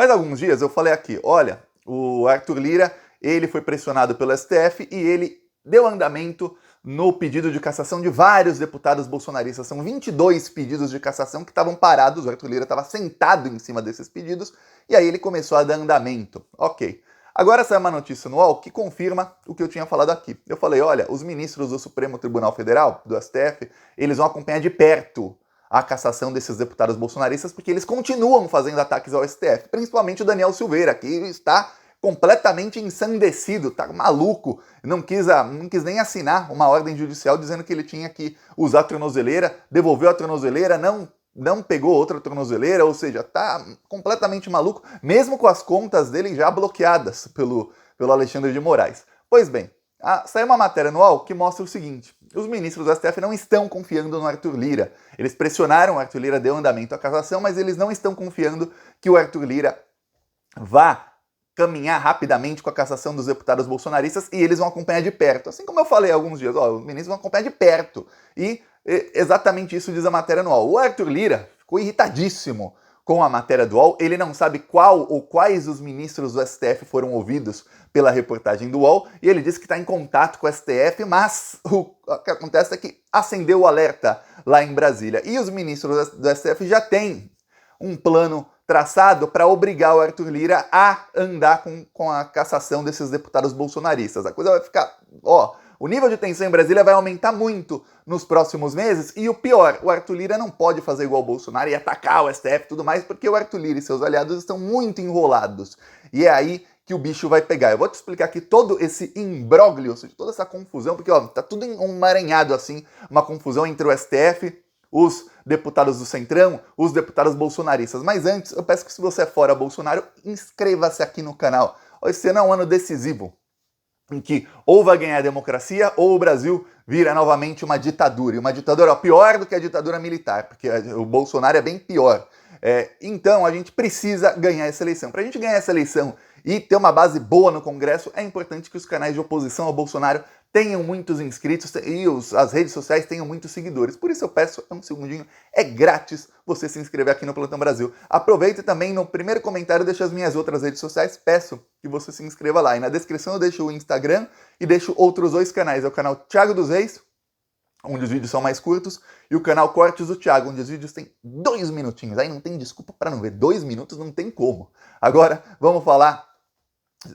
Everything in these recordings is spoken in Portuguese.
Faz alguns dias eu falei aqui, olha, o Arthur Lira, ele foi pressionado pelo STF e ele deu andamento no pedido de cassação de vários deputados bolsonaristas. São 22 pedidos de cassação que estavam parados, o Arthur Lira estava sentado em cima desses pedidos, e aí ele começou a dar andamento. Ok. Agora saiu uma notícia no UOL que confirma o que eu tinha falado aqui. Eu falei, olha, os ministros do Supremo Tribunal Federal, do STF, eles vão acompanhar de perto a cassação desses deputados bolsonaristas, porque eles continuam fazendo ataques ao STF, principalmente o Daniel Silveira, que está completamente ensandecido, tá maluco, não quis nem assinar uma ordem judicial dizendo que ele tinha que usar a tornozeleira, devolveu a tornozeleira, não pegou outra tornozeleira, ou seja, tá completamente maluco, mesmo com as contas dele já bloqueadas pelo Alexandre de Moraes. Pois bem, saiu uma matéria no UOL que mostra o seguinte: os ministros do STF não estão confiando no Arthur Lira. Eles pressionaram o Arthur Lira, deu andamento à cassação, mas eles não estão confiando que o Arthur Lira vá caminhar rapidamente com a cassação dos deputados bolsonaristas e eles vão acompanhar de perto. Assim como eu falei há alguns dias, os ministros vão acompanhar de perto. E exatamente isso diz a matéria no UOL. O Arthur Lira ficou irritadíssimo com a matéria do UOL. Ele não sabe qual ou quais os ministros do STF foram ouvidos pela reportagem do UOL, e ele disse que está em contato com o STF, mas o que acontece é que acendeu o alerta lá em Brasília. E os ministros do STF já têm um plano traçado para obrigar o Arthur Lira a andar com a cassação desses deputados bolsonaristas. A coisa vai ficar... o nível de tensão em Brasília vai aumentar muito nos próximos meses, e o pior, o Arthur Lira não pode fazer igual o Bolsonaro e atacar o STF e tudo mais, porque o Arthur Lira e seus aliados estão muito enrolados. E é aí que o bicho vai pegar. Eu vou te explicar aqui todo esse imbróglio, ou seja, toda essa confusão, porque tá tudo emaranhado assim, uma confusão entre o STF, os deputados do Centrão, os deputados bolsonaristas. Mas antes, eu peço que se você é fora Bolsonaro, inscreva-se aqui no canal. Esse ano é um ano decisivo, em que ou vai ganhar a democracia ou o Brasil vira novamente uma ditadura. E uma ditadura pior do que a ditadura militar, porque o Bolsonaro é bem pior. Então a gente precisa ganhar essa eleição. Para a gente ganhar essa eleição e ter uma base boa no Congresso, é importante que os canais de oposição ao Bolsonaro tenham muitos inscritos e as redes sociais tenham muitos seguidores. Por isso eu peço, um segundinho, é grátis você se inscrever aqui no Plantão Brasil. Aproveita também no primeiro comentário, deixa as minhas outras redes sociais, peço que você se inscreva lá. E na descrição eu deixo o Instagram e deixo outros 2 canais. É o canal Thiago dos Reis, onde os vídeos são mais curtos, e o canal Cortes do Thiago, onde os vídeos têm 2 minutinhos. Aí não tem desculpa para não ver, 2 minutos não tem como. Agora, vamos falar...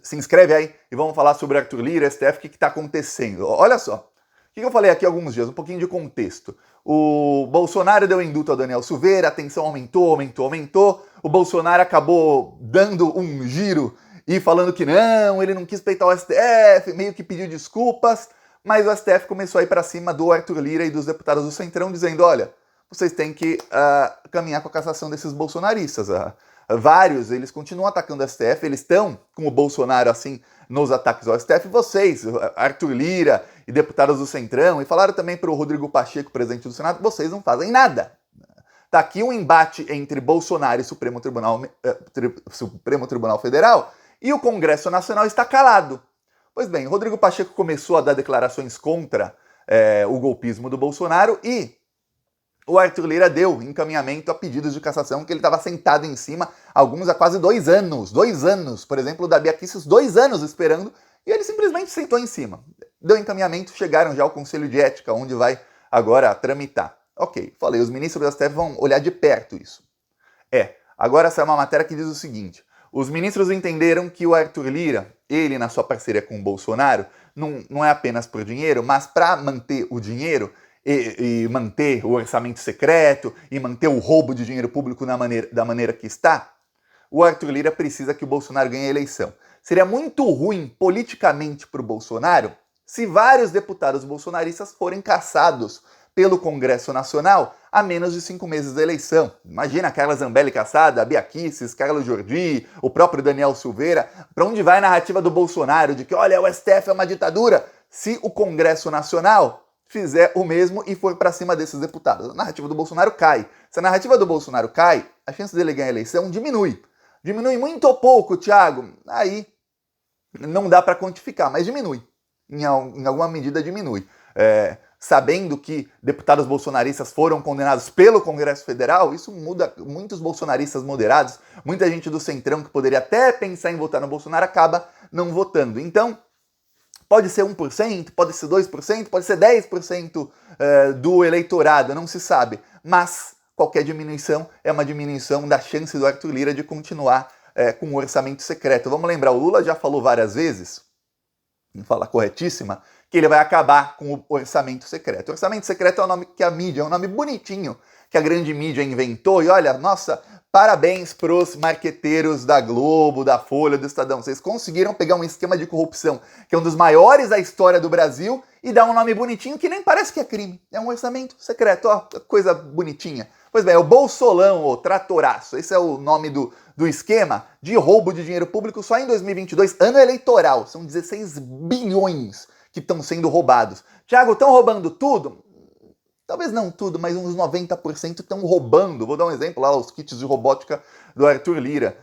Se inscreve aí e vamos falar sobre Arthur Lira, STF, o que está acontecendo. Olha só, o que eu falei aqui há alguns dias, um pouquinho de contexto. O Bolsonaro deu indulto ao Daniel Silveira, a tensão aumentou. O Bolsonaro acabou dando um giro e falando que não, ele não quis peitar o STF, meio que pediu desculpas, mas o STF começou a ir para cima do Arthur Lira e dos deputados do Centrão, dizendo, olha, vocês têm que caminhar com a cassação desses bolsonaristas. Vários, eles continuam atacando o STF, eles estão com o Bolsonaro assim nos ataques ao STF, vocês, Arthur Lira e deputados do Centrão, e falaram também para o Rodrigo Pacheco, presidente do Senado, vocês não fazem nada. Tá aqui um embate entre Bolsonaro e Supremo Tribunal Federal, e o Congresso Nacional está calado. Pois bem, Rodrigo Pacheco começou a dar declarações contra o golpismo do Bolsonaro e o Arthur Lira deu encaminhamento a pedidos de cassação que ele estava sentado em cima, alguns há quase 2 anos. 2 anos, por exemplo, o Davi Aquisses, 2 anos esperando, e ele simplesmente sentou em cima. Deu encaminhamento, chegaram já ao Conselho de Ética, onde vai agora tramitar. Ok, falei, os ministros da STF vão olhar de perto isso. Agora saiu uma matéria que diz o seguinte: os ministros entenderam que o Arthur Lira, ele na sua parceria com o Bolsonaro, não é apenas por dinheiro, mas para manter o dinheiro, e manter o orçamento secreto, e manter o roubo de dinheiro público da maneira que está, o Arthur Lira precisa que o Bolsonaro ganhe a eleição. Seria muito ruim politicamente para o Bolsonaro se vários deputados bolsonaristas forem cassados pelo Congresso Nacional a menos de 5 meses da eleição. Imagina a Carla Zambelli cassada, a Bia Kicis, Carlos Jordi, o próprio Daniel Silveira. Para onde vai a narrativa do Bolsonaro de que, olha, o STF é uma ditadura, se o Congresso Nacional fizer o mesmo e for para cima desses deputados? A narrativa do Bolsonaro cai. Se a narrativa do Bolsonaro cai, a chance dele ganhar a eleição diminui. Diminui muito ou pouco, Thiago? Aí não dá para quantificar, mas diminui. Em alguma medida diminui. sabendo que deputados bolsonaristas foram condenados pelo Congresso Federal, isso muda. Muitos bolsonaristas moderados, muita gente do Centrão que poderia até pensar em votar no Bolsonaro, acaba não votando. Então, pode ser 1%, pode ser 2%, pode ser 10% do eleitorado, não se sabe. Mas qualquer diminuição é uma diminuição da chance do Arthur Lira de continuar com o orçamento secreto. Vamos lembrar, o Lula já falou várias vezes, fala corretíssima, que ele vai acabar com o orçamento secreto. O orçamento secreto é um nome que a mídia, é um nome bonitinho, que a grande mídia inventou. E olha, nossa, parabéns pros marqueteiros da Globo, da Folha, do Estadão. Vocês conseguiram pegar um esquema de corrupção que é um dos maiores da história do Brasil e dar um nome bonitinho que nem parece que é crime. É um orçamento secreto, ó, coisa bonitinha. Pois bem, é o Bolsolão, o Tratoraço. Esse é o nome do esquema de roubo de dinheiro público só em 2022, ano eleitoral. São 16 bilhões que estão sendo roubados. Tiago, estão roubando tudo? Talvez não tudo, mas uns 90% estão roubando. Vou dar um exemplo lá, os kits de robótica do Arthur Lira.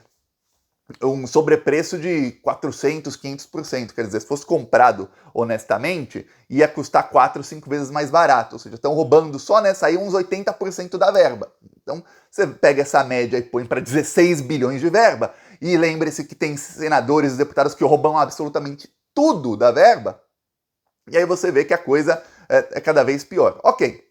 Um sobrepreço de 400, 500%. Quer dizer, se fosse comprado honestamente, ia custar 4, 5 vezes mais barato. Ou seja, estão roubando só nessa aí uns 80% da verba. Então, você pega essa média e põe para 16 bilhões de verba. E lembre-se que tem senadores e deputados que roubam absolutamente tudo da verba. E aí você vê que a coisa é cada vez pior. Ok.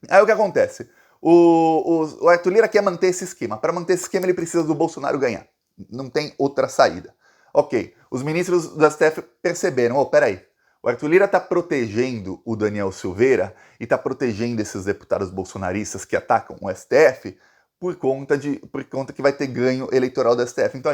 Aí o que acontece? O Arthur Lira quer manter esse esquema. Para manter esse esquema, ele precisa do Bolsonaro ganhar. Não tem outra saída. Ok. Os ministros do STF perceberam, peraí, o Arthur Lira está protegendo o Daniel Silveira e está protegendo esses deputados bolsonaristas que atacam o STF por conta que vai ter ganho eleitoral do STF. Então,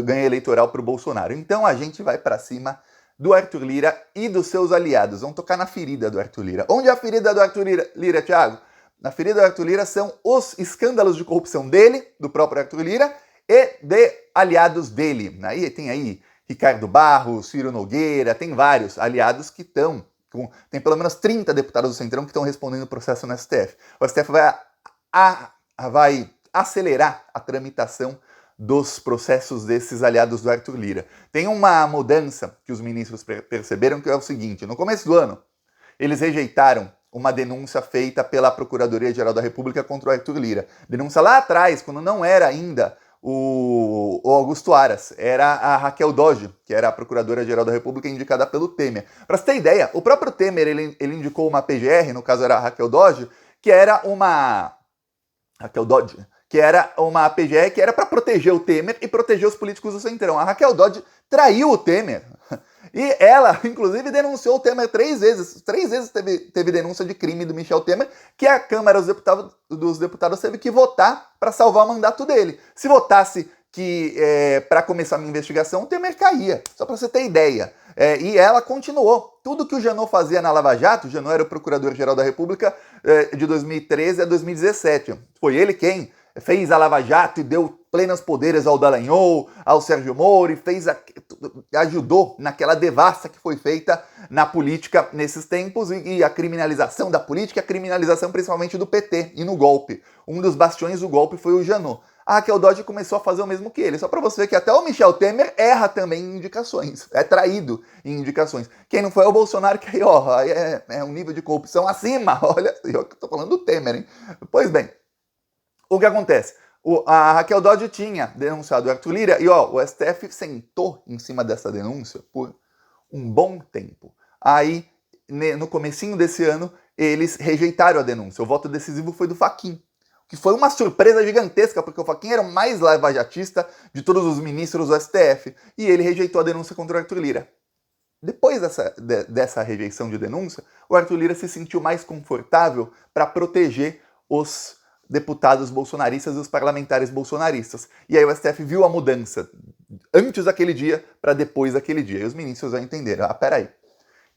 ganho eleitoral para o Bolsonaro. Então, a gente vai para cima do Arthur Lira e dos seus aliados. Vão tocar na ferida do Arthur Lira. Onde é a ferida do Arthur Lira, Thiago? Na ferida do Arthur Lira são os escândalos de corrupção dele, do próprio Arthur Lira, e de aliados dele. Tem aí Ricardo Barros, Ciro Nogueira, tem vários aliados que estão... Tem pelo menos 30 deputados do Centrão que estão respondendo o processo no STF. O STF vai acelerar a tramitação dos processos desses aliados do Arthur Lira. Tem uma mudança que os ministros perceberam, que é o seguinte: no começo do ano, eles rejeitaram uma denúncia feita pela Procuradoria-Geral da República contra o Arthur Lira. Denúncia lá atrás, quando não era ainda o Augusto Aras, era a Raquel Dodge, que era a Procuradora-Geral da República indicada pelo Temer. Para você ter ideia, o próprio Temer ele indicou uma PGR, no caso era a Raquel Dodge, que era uma... Raquel Dodge, que era uma PGR que era para proteger o Temer e proteger os políticos do Centrão. A Raquel Dodge traiu o Temer. E ela, inclusive, denunciou o Temer 3 vezes. 3 vezes teve denúncia de crime do Michel Temer, que a Câmara dos Deputados teve que votar para salvar o mandato dele. Se votasse que para começar uma investigação, o Temer caía. Só para você ter ideia. E ela continuou. Tudo que o Janot fazia na Lava Jato, o Janot era o Procurador-Geral da República de 2013 a 2017. Foi ele quem fez a Lava Jato e deu plenos poderes ao Dallagnol, ao Sérgio Moro, e ajudou naquela devassa que foi feita na política nesses tempos, e a criminalização da política, a criminalização principalmente do PT e no golpe. Um dos bastiões do golpe foi o Janot. A Raquel Dodge começou a fazer o mesmo que ele, só para você ver que até o Michel Temer erra também em indicações, é traído em indicações. Quem não foi é o Bolsonaro, que aí é um nível de corrupção acima, olha, eu tô falando do Temer, hein? Pois bem, o que acontece? A Raquel Dodge tinha denunciado o Arthur Lira e o STF sentou em cima dessa denúncia por um bom tempo. Aí, no comecinho desse ano, eles rejeitaram a denúncia. O voto decisivo foi do Fachin, que foi uma surpresa gigantesca, porque o Fachin era o mais lavajatista de todos os ministros do STF, e ele rejeitou a denúncia contra o Arthur Lira. Depois dessa rejeição de denúncia, o Arthur Lira se sentiu mais confortável para proteger os deputados bolsonaristas e os parlamentares bolsonaristas. E aí o STF viu a mudança antes daquele dia para depois daquele dia. E os ministros já entenderam. Peraí.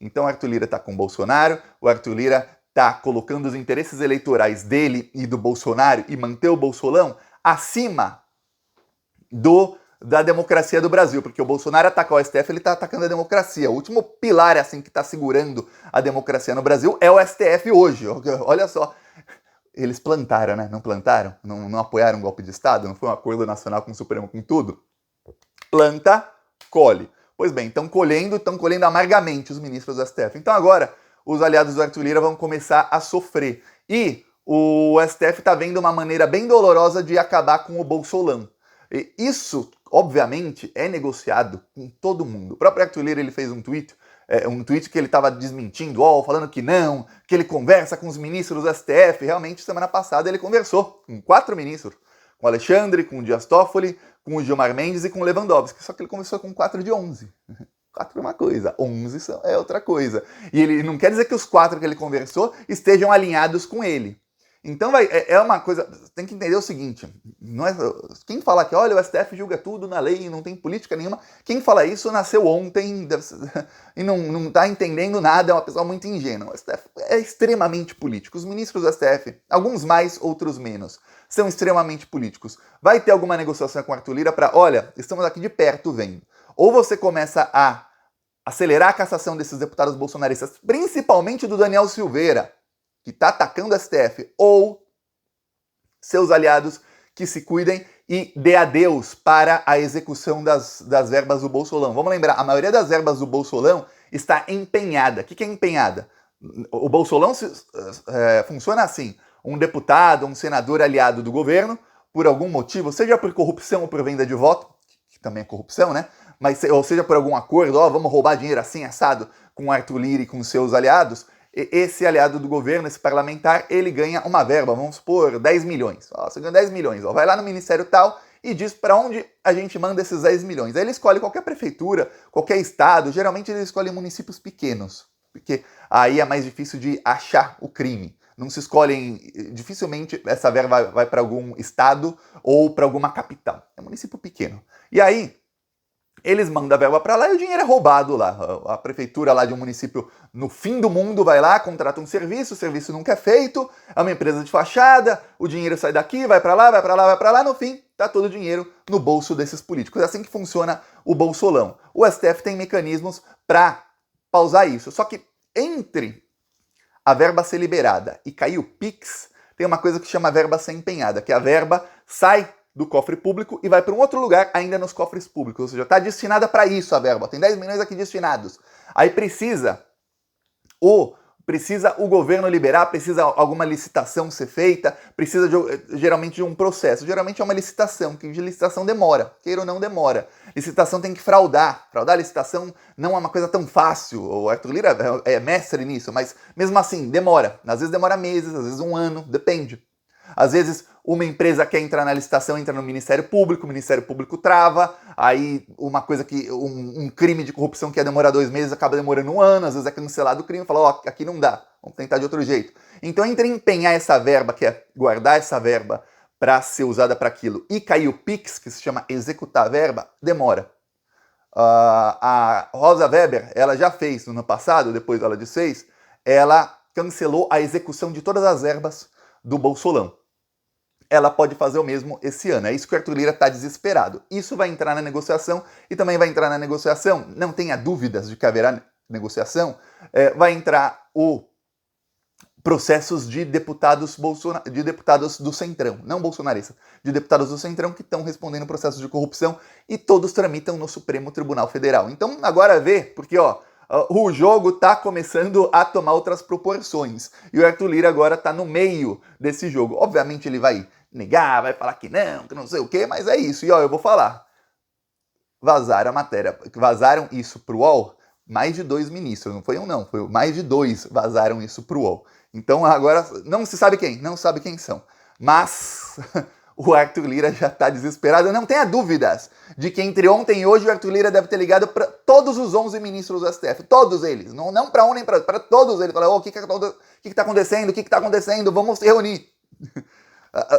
Então o Arthur Lira está com o Bolsonaro, o Arthur Lira está colocando os interesses eleitorais dele e do Bolsonaro e manter o Bolsolão acima da democracia do Brasil, porque o Bolsonaro atacar o STF, ele está atacando a democracia. O último pilar assim que está segurando a democracia no Brasil é o STF hoje. Olha só. Eles plantaram, né? Não plantaram? Não apoiaram o golpe de Estado? Não foi um acordo nacional com o Supremo, com tudo? Planta, colhe. Pois bem, estão colhendo amargamente os ministros do STF. Então agora, os aliados do Arthur Lira vão começar a sofrer. E o STF está vendo uma maneira bem dolorosa de acabar com o Bolsolão. E isso, obviamente, é negociado com todo mundo. O próprio Arthur Lira ele fez um tweet que ele estava desmentindo, falando que não, que ele conversa com os ministros do STF. Realmente, semana passada ele conversou com 4 ministros. Com o Alexandre, com o Dias Toffoli, com o Gilmar Mendes e com o Lewandowski. Só que ele conversou com 4 de 11. 4 é uma coisa, 11 é outra coisa. E ele não quer dizer que os 4 que ele conversou estejam alinhados com ele. Então é uma coisa, tem que entender o seguinte, não é, quem fala que olha, o STF julga tudo na lei, não tem política nenhuma, quem fala isso nasceu ontem e não está entendendo nada, é uma pessoa muito ingênua. O STF é extremamente político, os ministros do STF, alguns mais, outros menos, são extremamente políticos. Vai ter alguma negociação com o Arthur Lira para, olha, estamos aqui de perto vendo. Ou você começa a acelerar a cassação desses deputados bolsonaristas, principalmente do Daniel Silveira, que está atacando o STF, ou seus aliados que se cuidem e dê adeus para a execução das verbas do Bolsolão. Vamos lembrar, a maioria das verbas do Bolsolão está empenhada. O que é empenhada? O Bolsolão funciona assim, um deputado, um senador aliado do governo, por algum motivo, seja por corrupção ou por venda de voto, que também é corrupção, né? Mas, ou seja por algum acordo, vamos roubar dinheiro assim, assado, com o Arthur Lira e com seus aliados, esse aliado do governo, esse parlamentar, ele ganha uma verba, vamos supor, 10 milhões. Você ganha 10 milhões, vai lá no ministério tal e diz para onde a gente manda esses 10 milhões. Aí ele escolhe qualquer prefeitura, qualquer estado, geralmente ele escolhe municípios pequenos, porque aí é mais difícil de achar o crime. Não se escolhem, dificilmente essa verba vai para algum estado ou para alguma capital. É um município pequeno. E aí, eles mandam a verba para lá e o dinheiro é roubado lá. A prefeitura lá de um município no fim do mundo vai lá, contrata um serviço, o serviço nunca é feito, é uma empresa de fachada, o dinheiro sai daqui, vai para lá, vai para lá, vai para lá, no fim, tá todo o dinheiro no bolso desses políticos. É assim que funciona o Bolsolão. O STF tem mecanismos para pausar isso. Só que entre a verba ser liberada e cair o PIX, tem uma coisa que chama verba ser empenhada, que a verba sai do cofre público e vai para um outro lugar ainda nos cofres públicos, ou seja, está destinada para isso a verba, tem 10 milhões aqui destinados. Aí precisa o governo liberar, precisa alguma licitação ser feita, precisa geralmente de um processo, geralmente é uma licitação, que de licitação demora, queira ou não demora. Licitação tem que fraudar a licitação não é uma coisa tão fácil, o Arthur Lira é mestre nisso, mas mesmo assim demora, às vezes demora meses, às vezes um ano, depende. Às vezes uma empresa quer entrar na licitação, entra no Ministério Público, o Ministério Público trava, aí uma coisa que um crime de corrupção que ia demorar 2 meses acaba demorando um ano, às vezes é cancelado o crime, fala, aqui não dá, vamos tentar de outro jeito. Então entre empenhar essa verba, que é guardar essa verba para ser usada para aquilo, e cair o PIX, que se chama executar a verba, demora. A Rosa Weber, ela já fez no ano passado, depois ela desfez, ela cancelou a execução de todas as verbas do Bolsolão. Ela pode fazer o mesmo esse ano. É isso que o Arthur Lira está desesperado. Isso vai entrar na negociação e também vai entrar na negociação, não tenha dúvidas de que haverá negociação, vai entrar o processos de deputados do Centrão, não bolsonaristas, de deputados do Centrão que estão respondendo processos de corrupção e todos tramitam no Supremo Tribunal Federal. Então agora vê, porque o jogo está começando a tomar outras proporções e o Arthur Lira agora está no meio desse jogo. Obviamente ele vai negar, vai falar que não sei o quê, mas é isso. E eu vou falar. Vazaram a matéria, vazaram isso pro UOL, mais de 2 ministros, não foi um não, foi mais de 2 vazaram isso pro UOL. Então agora não se sabe quem são, mas o Arthur Lira já está desesperado. Não tenha dúvidas de que entre ontem e hoje o Arthur Lira deve ter ligado para todos os 11 ministros do STF, todos eles, não para um nem para todos eles, falar, o que está acontecendo, o que está acontecendo, vamos se reunir.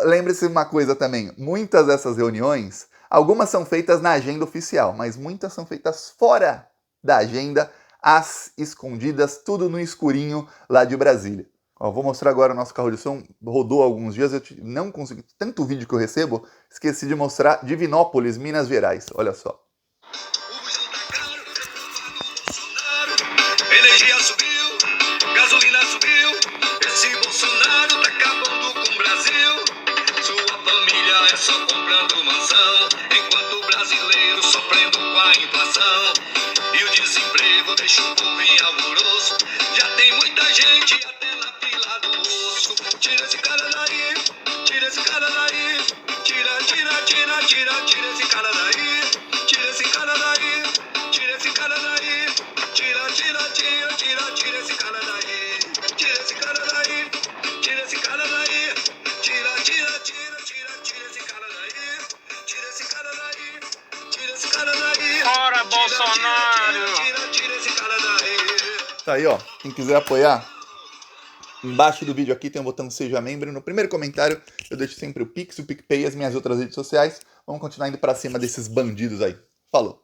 Lembre-se uma coisa também, muitas dessas reuniões, algumas são feitas na agenda oficial, mas muitas são feitas fora da agenda, às escondidas, tudo no escurinho lá de Brasília. Vou mostrar agora o nosso carro de som, rodou alguns dias, eu não consegui, tanto vídeo que eu recebo, esqueci de mostrar Divinópolis, Minas Gerais, olha só. Energia subiu, gasolina subiu, esse Bolsonaro tá acabando com o Brasil. Sua família é só comprando mansão, enquanto o brasileiro sofrendo com a inflação e o desemprego vivo deixa o povo em alvoroço. Já tem muita gente até na fila do osso. Tira esse cara daí, tira esse cara daí. Tira, tira, tira, tira, tira esse cara daí. Tira esse cara daí, tira esse cara daí. Tira, tira, tira, tira, tira esse cara daí. Tira esse cara daí, tira esse cara daí. Tira, tira, tira, tira, tira esse cara daí. Tira esse cara daí, tira esse cara daí. Fora Bolsonaro! Tira, tira esse cara daí. Tá aí, ó. Quem quiser apoiar, embaixo do vídeo aqui tem o botão Seja Membro. No primeiro comentário eu deixo sempre o Pix, o PicPay e as minhas outras redes sociais. Vamos continuar indo pra cima desses bandidos aí. Falou!